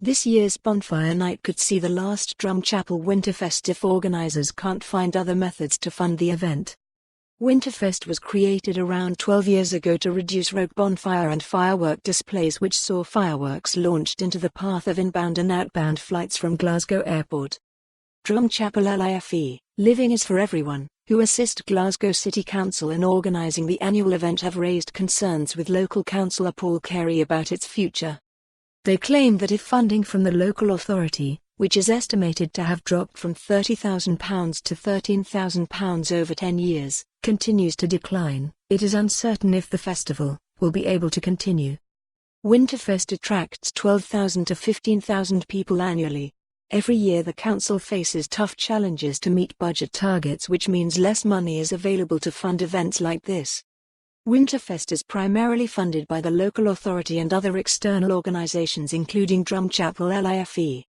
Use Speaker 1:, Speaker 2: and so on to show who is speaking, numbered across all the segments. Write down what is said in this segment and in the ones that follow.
Speaker 1: This year's bonfire night could see the last Drumchapel Winterfest if organizers can't find other methods to fund the event. Winterfest was created around 12 years ago to reduce rogue bonfire and firework displays, which saw fireworks launched into the path of inbound and outbound flights from Glasgow Airport. Drumchapel LIFE, Living is for Everyone, who assist Glasgow City Council in organising the annual event, have raised concerns with local councillor Paul Carey about its future. They claim that if funding from the local authority, which is estimated to have dropped from £30,000 to £13,000 over 10 years, continues to decline, it is uncertain if the festival will be able to continue. Winterfest attracts 12,000 to 15,000 people annually. Every year the council faces tough challenges to meet budget targets, which means less money is available to fund events like this. Winterfest is primarily funded by the local authority and other external organisations, including Drumchapel LIFE.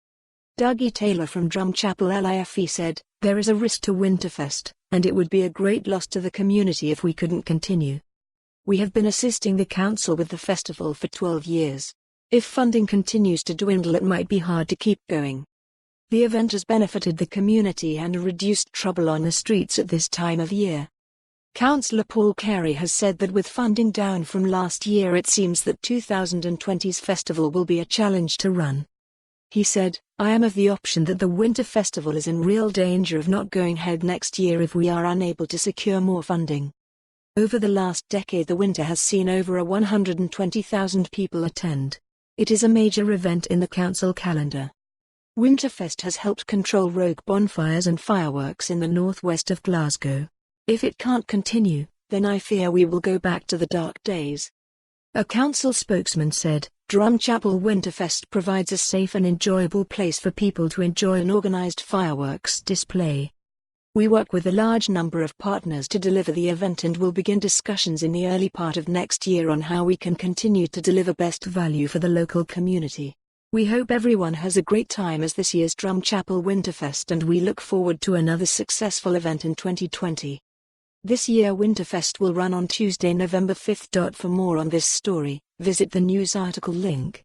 Speaker 1: Dougie Taylor from Drumchapel LIFE said, "There is a risk to Winterfest, and it would be a great loss to the community if we couldn't continue. We have been assisting the council with the festival for 12 years. If funding continues to dwindle, it might be hard to keep going. The event has benefited the community and reduced trouble on the streets at this time of year." Councillor Paul Carey has said that with funding down from last year, it seems that 2020's festival will be a challenge to run. He said, "I am of the option that the Winter Festival is in real danger of not going ahead next year if we are unable to secure more funding." Over the last decade, the Winter has seen over 120,000 people attend. It is a major event in the council calendar. Winterfest has helped control rogue bonfires and fireworks in the northwest of Glasgow. If it can't continue, then I fear we will go back to the dark days. A council spokesman said, "Drumchapel Winterfest provides a safe and enjoyable place for people to enjoy an organised fireworks display. We work with a large number of partners to deliver the event and will begin discussions in the early part of next year on how we can continue to deliver best value for the local community. We hope everyone has a great time as this year's Drumchapel Winterfest, and we look forward to another successful event in 2020. This year Winterfest will run on Tuesday, November 5th. For more on this story, visit the news article link.